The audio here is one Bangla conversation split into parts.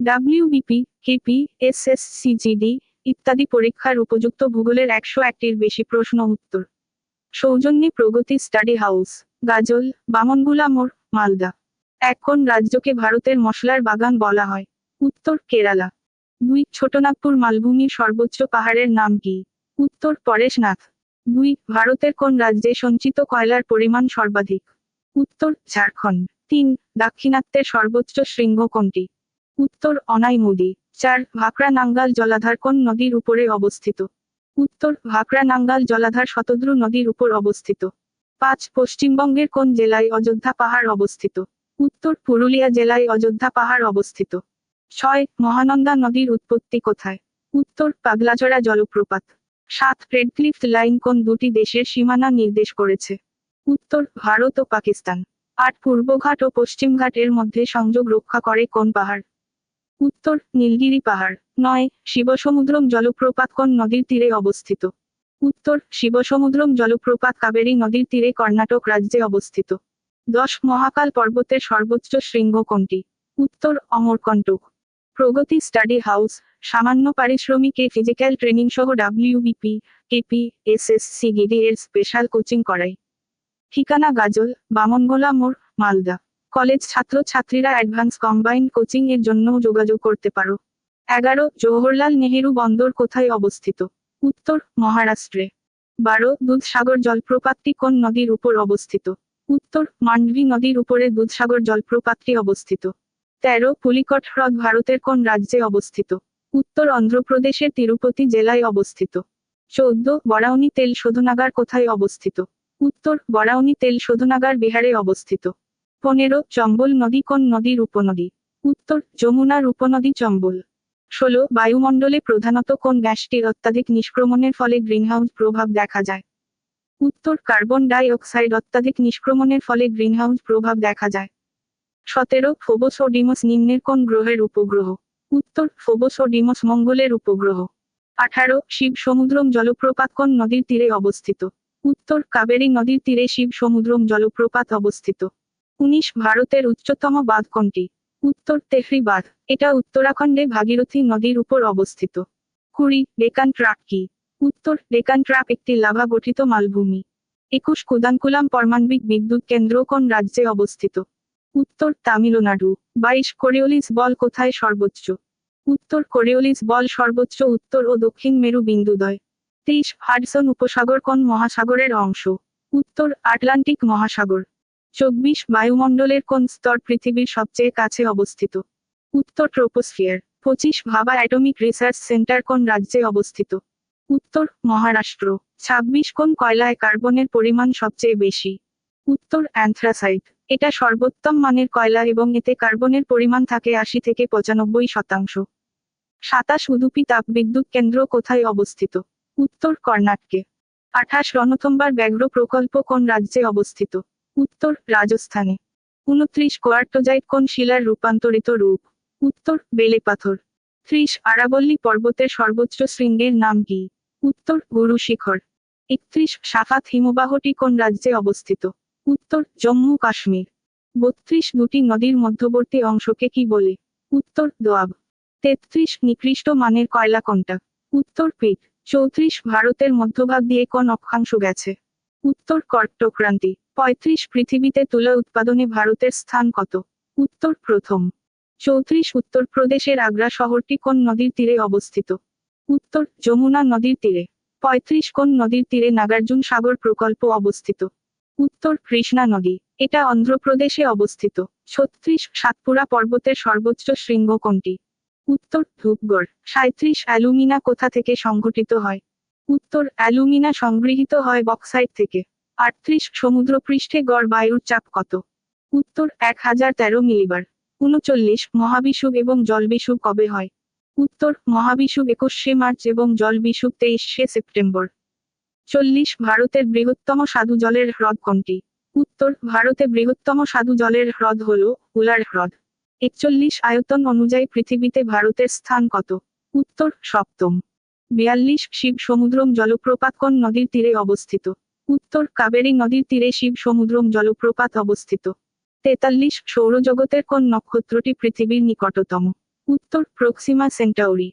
ডাব্লিউবিপি, কেপি, এসএসসিজিডি ইত্যাদি পরীক্ষার উপযুক্ত ভূগোলের 101টির বেশি প্রশ্ন উত্তর। সৌজন্যে প্রগতি স্টাডি হাউস, গাজল, বামনগোলা মোড়, মালদা। কোন রাজ্যকে ভারতের মশলার বাগান বলা হয়? উত্তর কেরালা। 2. ছোটনাগপুর মালভূমির সর্বোচ্চ পাহাড়ের নাম কি? উত্তর পরেশনাথ। 2. ভারতের কোন রাজ্যে সঞ্চিত কয়লার পরিমাণ সর্বাধিক? উত্তর ঝাড়খণ্ড। 3. দাক্ষিণাত্যের সর্বোচ্চ শৃঙ্গ কোনটি? উত্তর অনাইমুদি। 4. ভাকরা নাঙ্গাল জলাধার কোন নদীর উপরে অবস্থিত? উত্তর ভাকরা নাঙ্গাল জলাধার শতদ্রু নদীর উপর অবস্থিত। 5. পশ্চিমবঙ্গের কোন জেলায় অযোধ্যা পাহাড় অবস্থিত? উত্তর পুরুলিয়া জেলায় অযোধ্যা পাহাড় অবস্থিত। 6. মহানন্দা নদীর উৎপত্তি কোথায়? উত্তর পাগলাচড়া জলপ্রপাত। 7. রেডক্লিফ লাইন কোন দুটি দেশের সীমানা নির্দেশ করেছে? উত্তর ভারত ও পাকিস্তান। 8. পূর্বঘাট ও পশ্চিমঘাট এর মধ্যে সংযোগ রক্ষা করে কোন পাহাড়? উত্তর নীলগিরি পাহাড়। 9. শিবসমুদ্রম জলপ্রপাত কোন নদীর তীরে অবস্থিত? উত্তর শিবসমুদ্রম জলপ্রপাত কাবেরী নদীর তীরে কর্ণাটক রাজ্যে অবস্থিত। 10. মহাকাল পর্বতের সর্বোচ্চ শৃঙ্গ কোনটি? উত্তর অমরকণ্টক। প্রগতি স্টাডি হাউস সামান্য পারিশ্রমিকে ফিজিক্যাল ট্রেনিং সহ ডাব্লিউবিপি, কেপি, এসএসসিজিডি এর স্পেশাল কোচিং করায়। ঠিকানা গাজল, বামনগোলা মোড়, মালদা। কলেজ ছাত্রছাত্রীরা অ্যাডভান্স কম্বাইন্ড কোচিং এর জন্যও যোগাযোগ করতে পারো। 11. জওহরলাল নেহেরু বন্দর কোথায় অবস্থিত? উত্তর মহারাষ্ট্রে। 12. দুধসাগর জলপ্রপাতটি কোন নদীর উপর অবস্থিত? উত্তর মান্ডভি নদীর উপরে দুধসাগর জলপ্রপাতটি অবস্থিত। 13. পুলিকট হ্রদ ভারতের কোন রাজ্যে অবস্থিত? উত্তর অন্ধ্রপ্রদেশের তিরুপতি জেলায় অবস্থিত। 14. বরাউনি তেল শোধনাগার কোথায় অবস্থিত? উত্তর বরাউনি তেল শোধনাগার বিহারে অবস্থিত। 15. চম্বল নদী কোন নদীর উপনদী? উত্তর যমুনার উপনদী চম্বল। 16. বায়ুমণ্ডলে প্রধানত কোন গ্যাসটির অত্যাধিক নিষ্ক্রমণের ফলে গ্রিনহাউস প্রভাব দেখা যায়? উত্তর কার্বন ডাই অক্সাইড অত্যাধিক নিষ্ক্রমণের ফলে গ্রিনহাউস প্রভাব দেখা যায়। 17. ফোবস ও ডিমস নিম্নের কোন গ্রহের উপগ্রহ? উত্তর ফোবস ও ডিমস মঙ্গলের উপগ্রহ। 18. শিব সমুদ্রম জলপ্রপাত কোন নদীর তীরে অবস্থিত? উত্তর কাবেরী নদীর তীরে শিব সমুদ্রম জলপ্রপাত অবস্থিত। 19. ভারতের উচ্চতম বাঁধ কোনটি? উত্তর তেহরি বাঁধ। এটা উত্তরাখণ্ডে ভাগীরথী নদীর উপর অবস্থিত। 20. ডেকান ট্র্যাপ কি? উত্তর ডেকান ট্র্যাপ একটি লাভা গঠিত মালভূমি। 21. কুদানকুলাম পারমাণবিক বিদ্যুৎ কেন্দ্র কোন রাজ্যে অবস্থিত? উত্তর তামিলনাড়ু। 22. কোরিওলিস বল কোথায় সর্বোচ্চ? উত্তর কোরিওলিস বল সর্বোচ্চ উত্তর ও দক্ষিণ মেরু বিন্দুদ্বয়। 23. হাডসন উপসাগর কোন মহাসাগরের অংশ? উত্তর আটলান্টিক মহাসাগর। 24. বায়ুমণ্ডলের কোন স্তর পৃথিবীর সবচেয়ে কাছে অবস্থিত? উত্তর ট্রোপোস্ফিয়ার। 25. ভাবা অ্যাটমিক রিসার্চ সেন্টার কোন রাজ্যে অবস্থিত? উত্তর মহারাষ্ট্র। 26. কোন কয়লায় কার্বনের পরিমাণ সবচেয়ে বেশি? উত্তর অ্যান্থ্রাসাইট। এটা সর্বোত্তম মানের কয়লা এবং এতে কার্বনের পরিমাণ থাকে 80 থেকে 95%। 27. উদুপি তাপবিদ্যুৎ কেন্দ্র কোথায় অবস্থিত? উত্তর কর্ণাটকে। 28. রণথম্বার ব্যাঘ্র প্রকল্প কোন রাজ্যে অবস্থিত? উত্তর রাজস্থানে। 29. কোয়ার্টোজাইট কোন শিলার রূপান্তরিত রূপ? উত্তর বেলেপাথর। 30. আরাবল্লী পর্বতের সর্বোচ্চ শৃঙ্গের নাম কি? উত্তর গুরু শিখর। 31. সাফাত হিমবাহটি কোন রাজ্যে অবস্থিত? উত্তর জম্মু কাশ্মীর। 32. দুটি নদীর মধ্যবর্তী অংশকে কি বলে? উত্তর দোয়াব। 33. নিকৃষ্ট মানের কয়লা কোনটা? উত্তর পিট। 34. ভারতের মধ্যভাগ দিয়ে কোন অক্ষাংশ গেছে? উত্তর কর্কটক্রান্তি। 35. পৃথিবীতে তুলা উৎপাদনে ভারতের স্থান কত? উত্তর প্রথম। 34. উত্তরপ্রদেশের আগ্রা শহরটি কোন নদীর তীরে অবস্থিত? উত্তর যমুনা নদীর তীরে। 35. কোন নদীর তীরে নাগার্জুন সাগর প্রকল্প অবস্থিত? উত্তর কৃষ্ণা নদী। এটা অন্ধ্রপ্রদেশে অবস্থিত। 36. সাতপুরা পর্বতের সর্বোচ্চ শৃঙ্গ কোনটি? উত্তর ধূপগড়। 37. অ্যালুমিনা কোথা থেকে সংঘটিত হয়? উত্তর অ্যালুমিনা সংগৃহীত হয় বক্সাইট থেকে। 38. সমুদ্রপৃষ্ঠে গড় বায়ুর চাপ কত? উত্তর 1013 মিলিবার। 39. মহাবিষুব এবং জলবিষুব কবে হয়? উত্তর মহাবিষুব 21শে মার্চ এবং জলবিষুব 23শে সেপ্টেম্বর। 40. ভারতের বৃহত্তম স্বাদু জলের হ্রদ কোনটি? উত্তর ভারতে বৃহত্তম স্বাদু জলের হ্রদ হল উলার হ্রদ। 41. আয়তন অনুযায়ী পৃথিবীতে ভারতের স্থান কত? উত্তর সপ্তম। 42. শিব সমুদ্রম জলপ্রপাত কোন নদীর তীরে অবস্থিত? উত্তর কাবেরী নদীর তীরে শিব সমুদ্রম জলপ্রপাত অবস্থিত। 43. সৌরজগতের কোন নক্ষত্রটি পৃথিবীর নিকটতম? উত্তর প্রক্সিমা সেন্টাউরি।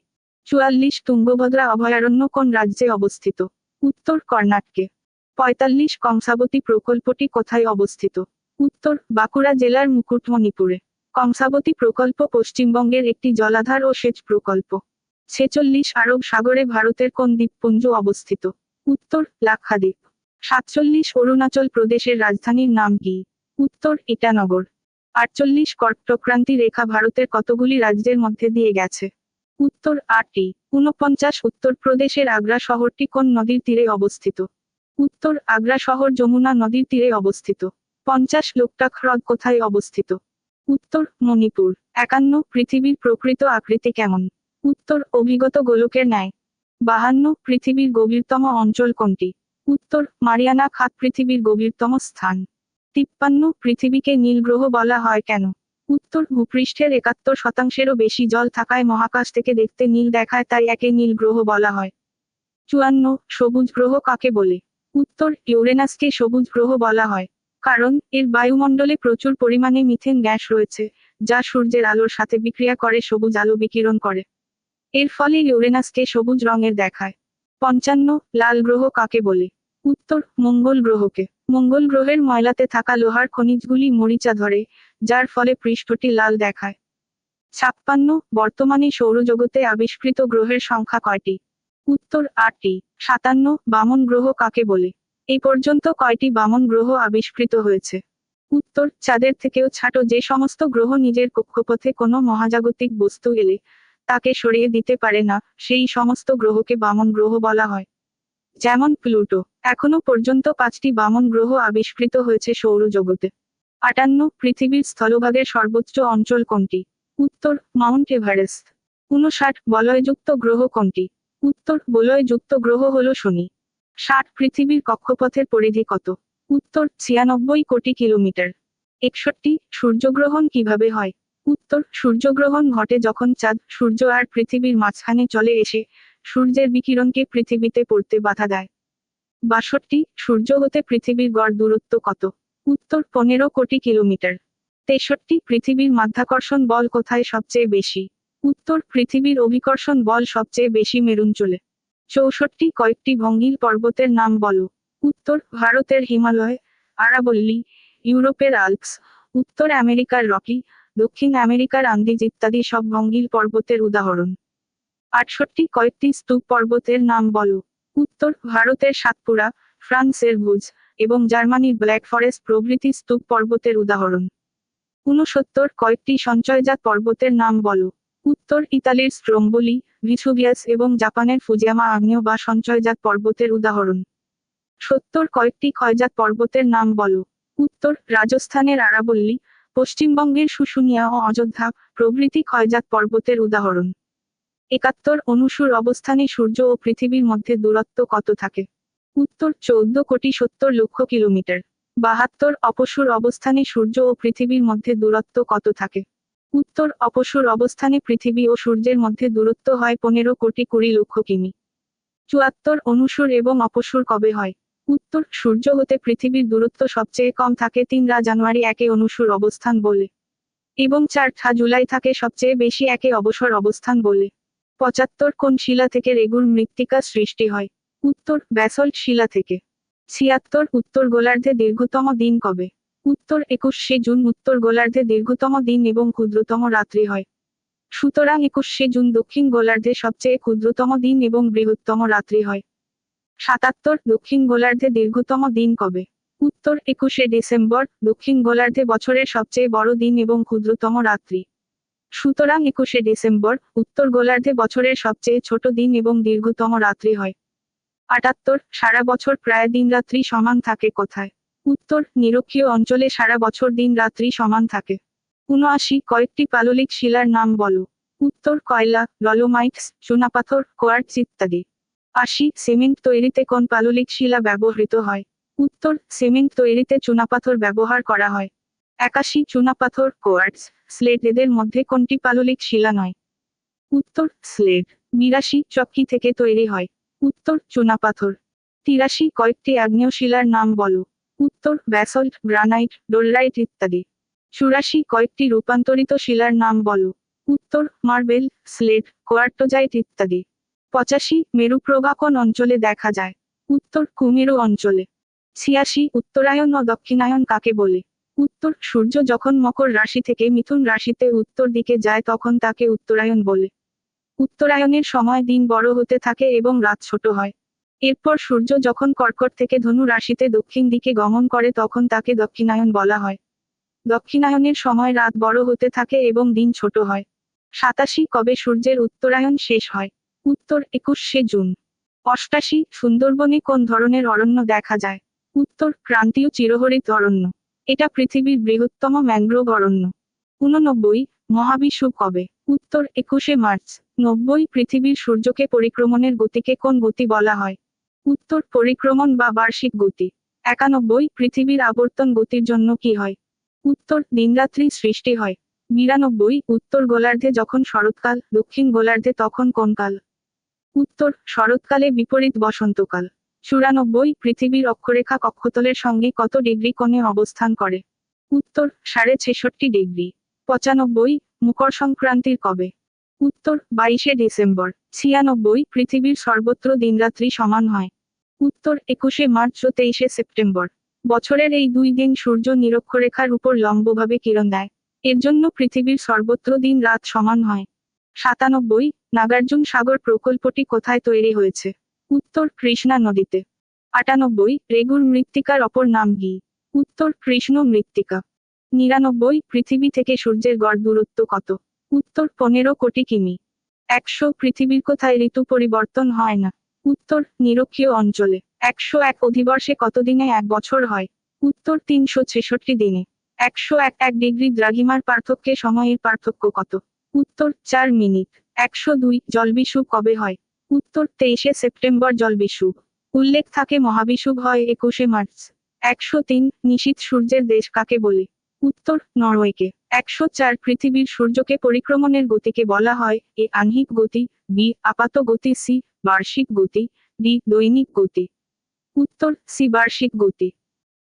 44 তুঙ্গভদ্রা অভয়ারণ্য কোন রাজ্যে অবস্থিত? উত্তর কর্ণাটকে। 45 কংসাবতী প্রকল্পটি কোথায় অবস্থিত? উত্তর বাঁকুড়া জেলার মুকুটমণিপুরে। কংসাবতী প্রকল্প পশ্চিমবঙ্গের একটি জলাধার ও সেচ প্রকল্প। 46 আরব সাগরে ভারতের কোন দ্বীপপুঞ্জ অবস্থিত? উত্তর লাক্ষাদ্বীপ। 47 অরুণাচল প্রদেশের রাজধানীর নাম কি? উত্তর ইটানগর। 48 কর্কটক্রান্তি রেখা ভারতের কতগুলি রাজ্যের মধ্যে দিয়ে গেছে? উত্তর 8টি। 49 উত্তরপ্রদেশের আগ্রা শহরটি কোন নদীর তীরে অবস্থিত? উত্তর আগ্রা শহর যমুনা নদীর তীরে অবস্থিত। 50 লোকটাক হ্রদ কোথায় অবস্থিত? উত্তর মণিপুর। 51 পৃথিবীর প্রকৃত আকৃতি কেমন? উত্তর অভিগত গোলকের ন্যায়। 52 পৃথিবীর গভীরতম অঞ্চল কোনটি? উত্তর মারিয়ানা খাত পৃথিবীর গভীরতম স্থান। 53 পৃথিবীকে নীল গ্রহ বলা হয় কেন? উত্তর ভূপৃষ্ঠের 71%-এরও বেশি জল থাকায় মহাকাশ থেকে দেখতে নীল দেখায়, তাই একে নীল গ্রহ বলা হয়। 54 সবুজ গ্রহ কাকে বলে? উত্তর ইউরেনাসকে সবুজ গ্রহ বলা হয় কারণ এর বায়ুমণ্ডলে প্রচুর পরিমাণে মিথেন গ্যাস রয়েছে, যা সূর্যের আলোর সাথে বিক্রিয়া করে সবুজ আলো বিকিরণ করে। এর ফলে ইউরেনাসকে সবুজ রঙের দেখায়। 55 লাল গ্রহ কাকে বলে? উত্তর মঙ্গল গ্রহকে। মঙ্গল গ্রহের ময়লাতে থাকা লোহার খনিজগুলি মরিচা ধরে, যার ফলে পৃষ্ঠটি লাল দেখায়। 56 বর্তমানে সৌরজগতে আবিষ্কৃত গ্রহের সংখ্যা কয়টি? উত্তর 8টি। 57 বামন গ্রহ কাকে বলে? এই পর্যন্ত কয়টি বামন গ্রহ আবিষ্কৃত হয়েছে? উত্তর চাঁদের থেকেও ছোট যে সমস্ত গ্রহ নিজের কক্ষপথে কোনো মহাজাগতিক বস্তু এলে তাকে সরিয়ে দিতে পারে না, সেই সমস্ত গ্রহকে বামন গ্রহ বলা হয়। যেমন প্লুটো। এখনো পর্যন্ত 5টি বামন গ্রহ আবিষ্কৃত হয়েছে সৌরজগতে। 58 পৃথিবীর স্থলভাগের সর্বোচ্চ অঞ্চল কোনটি? উত্তর মাউন্ট এভারেস্ট। 59 বলয়যুক্ত গ্রহ কোনটি? উত্তর বলয়যুক্ত গ্রহ হল শনি। 60 পৃথিবীর কক্ষপথের পরিধি কত? উত্তর 96 কোটি কিলোমিটার। 61 সূর্যগ্রহণ কিভাবে হয়? উত্তর সূর্যগ্রহণ ঘটে যখন চাঁদ, সূর্য আর পৃথিবীর মাঝখানে চলে এসে সূর্যের বিকিরণকে পৃথিবীতে পড়তে বাধা দেয়। 62 সূর্য হতে পৃথিবীর গড় দূরত্ব কত? উত্তর 15 কোটি কিলোমিটার। 63 পৃথিবীর মাধ্যাকর্ষণ বল কোথায় সবচেয়ে বেশি? উত্তর পৃথিবীর অভিকর্ষণ বল সবচেয়ে বেশি মেরুঞ্চলে। 64 কয়েকটি ভঙ্গিল পর্বতের নাম বলো। উত্তর ভারতের হিমালয়, আরাবল্লী, ইউরোপের আল্পস, উত্তর আমেরিকার রকি, দক্ষিণ আমেরিকার আন্দিজ ইত্যাদি সব ভঙ্গিল পর্বতের উদাহরণ। 68 কয়েকটি স্তূপ পর্বতের নাম বলো। উত্তর ভারতের সাতপুরা, ফ্রান্সের ভুজ এবং জার্মানির ব্ল্যাক ফরেস্ট প্রভৃতি স্তূপ পর্বতের উদাহরণ। 69 কয়েকটি সঞ্চয়জাত পর্বতের নাম বলো। উত্তর ইতালির স্ট্রোম্বোলি, ভিসুভিয়াস এবং জাপানের ফুজিয়ামা আগ্নেয় বা সঞ্চয়জাত পর্বতের উদাহরণ। 70 কয়েকটি ক্ষয়জাত পর্বতের নাম বলো। উত্তর রাজস্থানের আরাবল্লী, পশ্চিমবঙ্গের শুশুনিয়া ও অযোধ্যা প্রভৃতি ক্ষয়জাত পর্বতের উদাহরণ। 71 অনুসুর অবস্থানে সূর্য ও পৃথিবীর মধ্যে দূরত্ব কত থাকে? উত্তর 14 কোটি 70 লক্ষ কিলোমিটার। 72 অপসুর অবস্থানে সূর্য ও পৃথিবীর মধ্যে দূরত্ব কত থাকে? উত্তর অপসুর অবস্থানে পৃথিবী ও সূর্যের মধ্যে দূরত্ব হয় 15 কোটি 20 লক্ষ কিমি। 74 অনুসুর এবং অপসুর কবে হয়? উত্তর সূর্য হতে পৃথিবীর দূরত্ব সবচেয়ে কম থাকে 3 জানুয়ারি একে অনুসুর অবস্থান বলে, এবং 4 জুলাই থাকে সবচেয়ে বেশি একে অবসর অবস্থান বলে। 75 কোন শিলা থেকে রেগুর মৃত্তিকা সৃষ্টি হয়? উত্তর ব্যাসল্ট শিলা থেকে। 76 উত্তর গোলার্ধে দীর্ঘতম দিন কবে? উত্তর 21শে জুন উত্তর গোলার্ধে দীর্ঘতম দিন এবং ক্ষুদ্রতম রাত্রি হয়। সুতরাং 21শে জুন দক্ষিণ গোলার্ধে সবচেয়ে ক্ষুদ্রতম দিন এবং বৃহত্তম রাত্রি হয়। 77 দক্ষিণ গোলার্ধে দীর্ঘতম দিন কবে? উত্তর 21শে ডিসেম্বর দক্ষিণ গোলার্ধে বছরের সবচেয়ে বড় দিন এবং ক্ষুদ্রতম রাত্রি। সুতরাং 21শে ডিসেম্বর উত্তর গোলার্ধে বছরের সবচেয়ে ছোট দিন এবং দীর্ঘতম রাত্রি হয়। 78 সারা বছর প্রায় দিন রাত্রি সমান থাকে কোথায়? উত্তর নিরক্ষীয় অঞ্চলে সারা বছর দিন রাত্রি সমান থাকে। 79 কয়েকটি পাললিক শিলার নাম বলো। উত্তর কয়লা, ডলোমাইটস, চুনাপাথর, কোয়ার্টজ ইত্যাদি। 80 সিমেন্ট তৈরিতে কোন পাললিক শিলা ব্যবহৃত হয়? উত্তর সিমেন্ট তৈরিতে চুনাপাথর ব্যবহার করা হয়। 81 চুনাপাথর, কোয়ার্টজ, স্লেট এদের মধ্যে কোনটি পাললিক শিলা নয়? উত্তর স্লেট। 82 চক্কি থেকে তৈরি হয়। উত্তর চুনাপাথর। 83 কয়েকটি আগ্নেয় শিলার নাম বলো। উত্তর ব্যাসল্ট, গ্রানাইট, ডোলরাইট ইত্যাদি। 84 কয়েকটি রূপান্তরিত শিলার নাম বলো। উত্তর মার্বেল, স্লেট, কোয়ার্টজাইট ইত্যাদি। 85 মেরুপ্রভা কোন অঞ্চলে দেখা যায়? উত্তর কুমেরু অঞ্চলে। 86 উত্তরায়ণ ও দক্ষিণায়ন কাকে বলে? উত্তর সূর্য যখন মকর রাশি থেকে মিথুন রাশিতে উত্তর দিকে যায় তখন তাকে উত্তরায়ণ বলে। উত্তরায়ণের সময় দিন বড় হতে থাকে এবং রাত ছোট হয়। এরপর সূর্য যখন কর্কট থেকে ধনু রাশিতে দক্ষিণ দিকে গমন করে তখন তাকে দক্ষিণায়ন বলা হয়। দক্ষিণায়নের সময় রাত বড় হতে থাকে এবং দিন ছোট হয়। 87 কবে সূর্যের উত্তরায়ণ শেষ হয়? উত্তর 21শে জুন। 88 সুন্দরবনে কোন ধরনের অরণ্য দেখা যায়? উত্তর ক্রান্তীয় চিরহরিত অরণ্য। এটা পৃথিবীর বৃহত্তম ম্যানগ্রোভ অরণ্য। 89 মহাবিষুব কবে? উত্তর 21শে মার্চ। 90 পৃথিবীর সূর্যকে পরিক্রমণের গতিকে কোন গতি বলা হয়? উত্তর পরিক্রমণ বা বার্ষিক গতি। 91 পৃথিবীর আবর্তন গতির জন্য কি হয়? উত্তর দিনরাত্রি সৃষ্টি হয়। 92 উত্তর গোলার্ধে যখন শরৎকাল, দক্ষিণ গোলার্ধে তখন কোন কাল? উত্তর শরৎকালে বিপরীত বসন্তকাল। 94 পৃথিবীর অক্ষরেখা কক্ষতলের সঙ্গে কত ডিগ্রি কোণে অবস্থান করে? উত্তর 66.5 ডিগ্রি। 95 মকর সংক্রান্তির কবে? উত্তর 22শে ডিসেম্বর। 96 পৃথিবীর সর্বত্র দিনরাত্রি সমান হয়। উত্তর 21শে মার্চ ও 23শে সেপ্টেম্বর। বছরের এই দুই দিন সূর্য নিরক্ষরেখার উপর লম্বভাবে কিরণ দেয়। এর জন্য পৃথিবীর সর্বত্র দিন রাত সমান হয়। 97 নাগার্জুন সাগর প্রকল্পটি কোথায় তৈরি হয়েছে? উত্তর কৃষ্ণা নদীতে। 98 রেগুর মৃত্তিকার অপর নাম কি? উত্তর কৃষ্ণ মৃত্তিকা। 99 পৃথিবী থেকে সূর্যের গড় দূরত্ব কত? উত্তর 15 কোটি কিমি। 100 পৃথিবীর কোথায় ঋতু পরিবর্তন হয় না? উত্তর নিরক্ষীয় অঞ্চলে। 101 অধিবর্ষে কত দিনে এক বছর হয়? উত্তর 366 দিনে। 101 ডিগ্রি দ্রাঘিমার পার্থক্যে সময়ের পার্থক্য কত? উত্তর 4 মিনিট। 102 জলবিষুব কবে হয়? উত্তর 23শে সেপ্টেম্বর জলবিষুব। উল্লেখ থাকে মহাবিষুব হয় 21শে মার্চ। 103 নিশীথ সূর্যের দেশ কাকে বলে? উত্তর নরওয়েকে। 104 পৃথিবীর সূর্যকে পরিক্রমণের গতিকে বলা হয় এ আহ্নিক গতি, বি আপাত গতি, সি বার্ষিক গতি, ডি দৈনিক গতি। উত্তর সি বার্ষিক গতি।